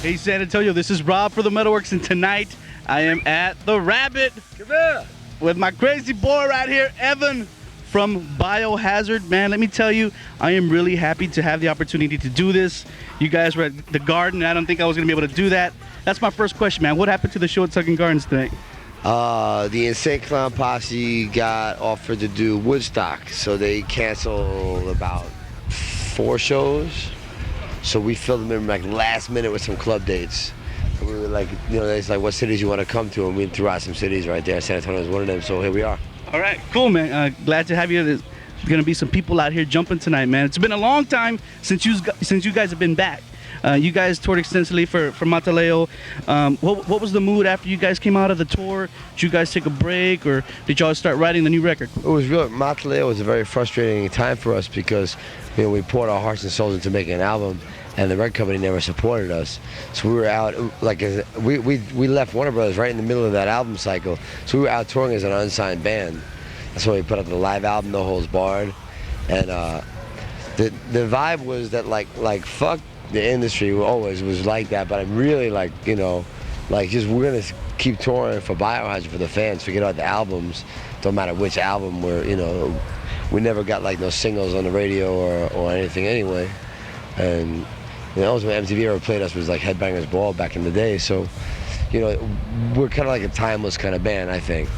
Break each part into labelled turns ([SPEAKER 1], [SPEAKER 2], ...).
[SPEAKER 1] Hey San Antonio, this is Rob for the MetalWorks, and tonight I am at the Rabbit with my crazy boy right here, Evan from Biohazard. Man, let me tell you, I am really happy to have the opportunity to do this. You guys were at the Garden. I don't think I was gonna be able to do that. That's my first question, man. What happened to the show at Tucking Gardens tonight?
[SPEAKER 2] The Insane Clown Posse got offered to do Woodstock, so they canceled about 4 shows. So we filled them in like last minute with some club dates. And we were like, you know, it's like, what cities you want to come to? And we threw out some cities right there. San Antonio is one of them, so here we are.
[SPEAKER 1] All right, cool, man. Glad to have you. There's gonna be some people out here jumping tonight, man. It's been a long time since you guys have been back. You guys toured extensively for Mata Leao. What was the mood after you guys came out of the tour? Did you guys take a break, or did y'all start writing the new record?
[SPEAKER 2] It was real. Mata Leao was a very frustrating time for us because, you know, we poured our hearts and souls into making an album, and the record company never supported us. So we were out, like, we left Warner Brothers right in the middle of that album cycle. So we were out touring as an unsigned band. That's when we put out the live album, No Holds Barred, and the vibe was that like fuck the industry always was like that, but I'm really like, you know, like just we're gonna keep touring for Biohazard for the fans. Forget about the albums. Don't matter which album we're, you know, we never got like no singles on the radio or anything anyway. And you know, when MTV ever played us was like Headbangers Ball back in the day. So, you know, we're kind of like a timeless kind of band, I think.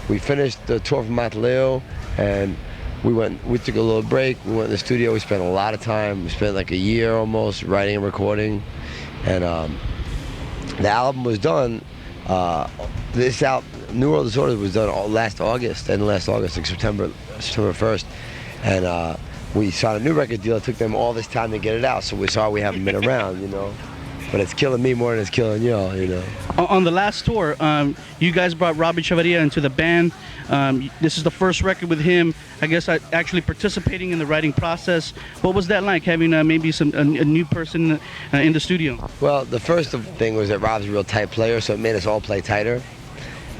[SPEAKER 2] We finished the tour from Mata Leao, and we took a little break. We went in the studio. We spent a lot of time. We spent like a year almost writing and recording, and the album was done. New World Disorder was done last August, like September 1st, and we signed a new record deal. It took them all this time to get it out, so we're sorry we haven't been around, you know. But it's killing me more than it's killing y'all, you know.
[SPEAKER 1] On the last tour, you guys brought Robbie Chavarria into the band. This is the first record with him, I guess, actually participating in the writing process. What was that like, having maybe a new person in the studio?
[SPEAKER 2] Well, the first thing was that Rob's a real tight player, so it made us all play tighter.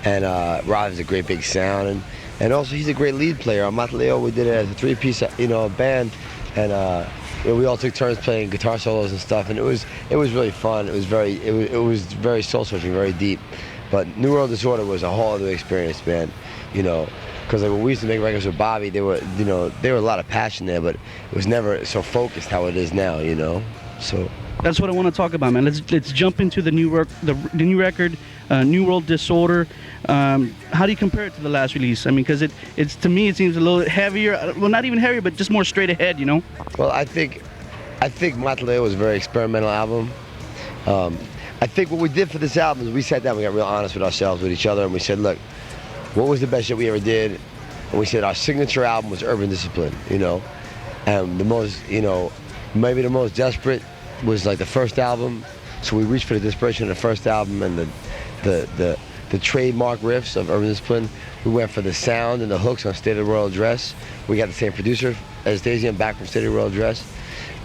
[SPEAKER 2] And Rob has a great big sound, and also he's a great lead player. On Mata Leao, we did it as a 3-piece, you know, band, and we all took turns playing guitar solos and stuff, and it was really fun. It was very soul searching, very deep. But New World Disorder was a whole other experience, man. You know, because like when we used to make records with Bobby, there were a lot of passion there, but it was never so focused how it is now. You know, so.
[SPEAKER 1] That's what I want to talk about, man. Let's jump into the new new record, New World Disorder. How do you compare it to the last release? I mean, because it's to me it seems a little heavier. Well, not even heavier, but just more straight ahead, you know.
[SPEAKER 2] Well, I think Mata Leao was a very experimental album. I think what we did for this album is we sat down, we got real honest with ourselves, with each other, and we said, look, what was the best shit we ever did? And we said our signature album was Urban Discipline, you know, and the most, you know, maybe the most desperate was like the first album, so we reached for the desperation of the first album and the trademark riffs of Urban Discipline. We went for the sound and the hooks on State of the Royal Address. We got the same producer as Daisy and back from State of the Royal Address,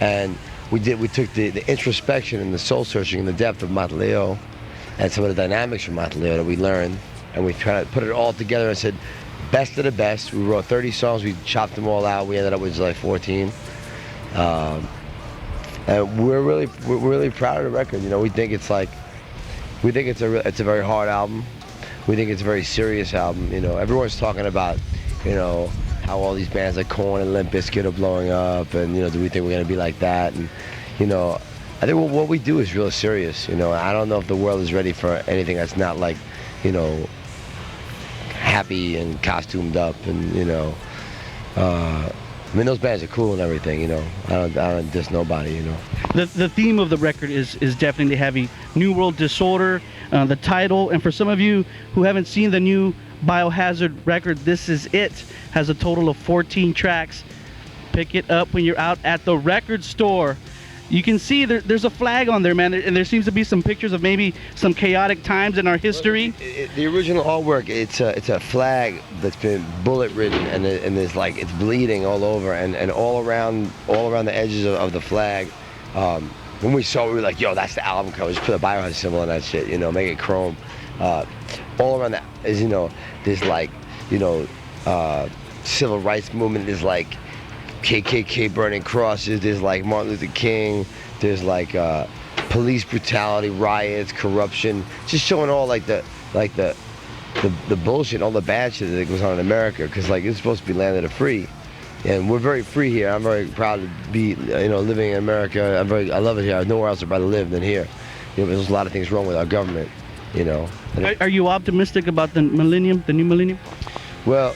[SPEAKER 2] and we took the introspection and the soul searching and the depth of Mata Leao and some of the dynamics from Mata Leao that we learned, and we tried to put it all together and said, best of the best. We wrote 30 songs, we chopped them all out. We ended up with like 14. And we're really proud of the record. You know, we think it's a very hard album. We think it's a very serious album. You know, everyone's talking about, you know, how all these bands like Korn and Limp Bizkit are blowing up, and you know, do we think we're gonna be like that? And you know, I think what we do is real serious. You know, I don't know if the world is ready for anything that's not like, you know, happy and costumed up, and you know. I mean, those bands are cool and everything, you know. I don't diss nobody, you know.
[SPEAKER 1] The theme of the record is definitely heavy. New World Disorder, the title, and for some of you who haven't seen the new Biohazard record, This Is It, has a total of 14 tracks. Pick it up when you're out at the record store. You can see there's a flag on there, man, and there seems to be some pictures of maybe some chaotic times in our history.
[SPEAKER 2] The original artwork, it's a flag that's been bullet ridden, and there's like, it's bleeding all over, and all around the edges of the flag. When we saw it, we were like, yo, that's the album cover. Just put a Biohazard symbol on that shit, you know, make it chrome. All around that is, you know, there's like, you know, civil rights movement, there's like KKK burning crosses, there's like Martin Luther King, there's like police brutality, riots, corruption, just showing all like the bullshit, all the bad shit that goes on in America. Because like it's supposed to be land of the free, and we're very free here. I'm very proud to be living in America. I love it here. I have nowhere else I'd rather live than here. There's a lot of things wrong with our government.
[SPEAKER 1] Are you optimistic about the millennium, the new millennium?
[SPEAKER 2] Well,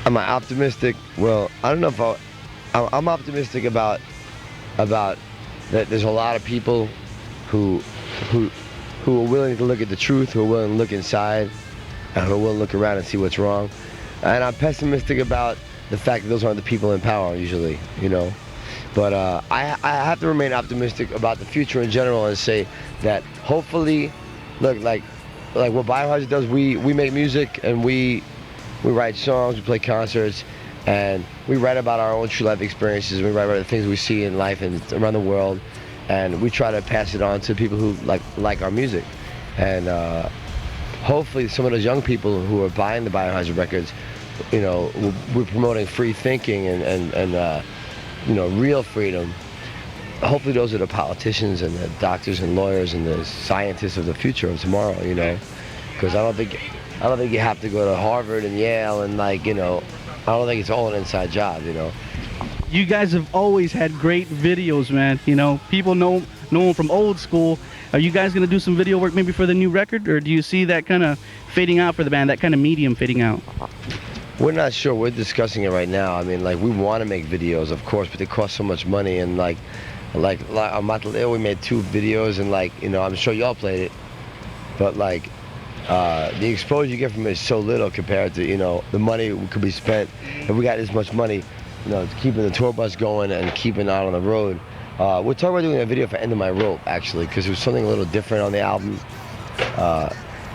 [SPEAKER 2] am I optimistic? Well, I don't know if I'm optimistic about that. There's a lot of people who are willing to look at the truth, who are willing to look inside, and who are willing to look around and see what's wrong. And I'm pessimistic about the fact that those aren't the people in power usually, But I have to remain optimistic about the future in general and say that hopefully, look, like what Biohazard does, we make music and we write songs, we play concerts, and we write about our own true life experiences. We write about the things we see in life and around the world, and we try to pass it on to people who like our music. And hopefully some of those young people who are buying the Biohazard records, we're promoting free thinking and real freedom. Hopefully those are the politicians and the doctors and lawyers and the scientists of the future of tomorrow, because I don't think you have to go to Harvard and Yale and I don't think it's all an inside job,
[SPEAKER 1] You guys have always had great videos, man. People know them from old school. Are you guys gonna do some video work maybe for the new record, or do you see that kind of fading out for the band, that kind of medium fading out?
[SPEAKER 2] We're not sure. We're discussing it right now. I mean, we want to make videos, of course, but they cost so much money. And like on Mata Leao, we made 2 videos, and I'm sure y'all played it, but the exposure you get from it is so little compared to the money could be spent if we got this much money, keeping the tour bus going and keeping out on the road. We're talking about doing a video for End of My Rope actually, because it was something a little different on the album,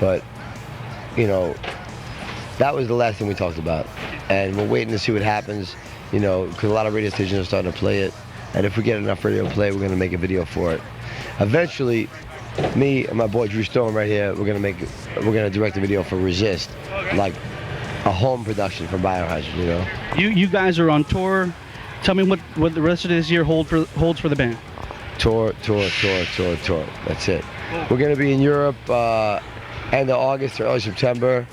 [SPEAKER 2] but that was the last thing we talked about, and we're waiting to see what happens, because a lot of radio stations are starting to play it, and if we get enough radio play, we're going to make a video for it. Eventually, me and my boy Drew Stone right here, we're going to direct a video for Resist, like a home production for Biohazard,
[SPEAKER 1] You guys are on tour. Tell me what the rest of this year holds for the band.
[SPEAKER 2] Tour. That's it. We're going to be in Europe end of August or early September.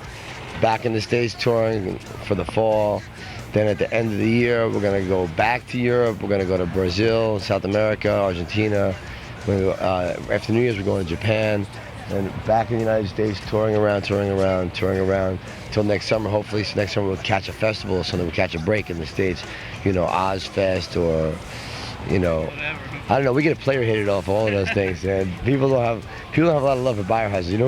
[SPEAKER 2] Back in the States touring for the fall. Then at the end of the year, we're going to go back to Europe. We're going to go to Brazil, South America, Argentina. After New Year's, we're going to Japan. And back in the United States, touring around till next summer. Hopefully, so next summer we'll catch a festival or something. We'll catch a break in the States, Ozfest or, I don't know. We get a player hated off all of those things, and people don't have a lot of love for Biohazard.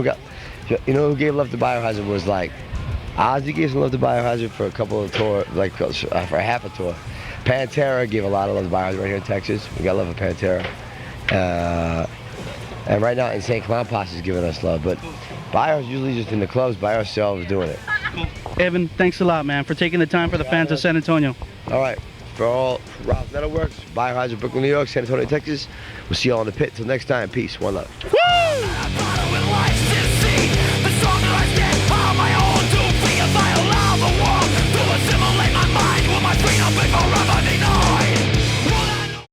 [SPEAKER 2] Who gave love to Biohazard was Ozzy gave some love to Biohazard for a couple of tours, for half a tour. Pantera gave a lot of love to Biohazard right here in Texas. We got love for Pantera. And right now, Insane Clown Posse is giving us love. But Biohazard's usually just in the clubs by ourselves doing it.
[SPEAKER 1] Evan, thanks a lot, man, for taking the time for the fans of San Antonio.
[SPEAKER 2] All right. For all Rob's MetalWorks, Biohazard, Brooklyn, New York, San Antonio, Texas. We'll see you all in the pit. Till next time, peace. One love.
[SPEAKER 1] Woo!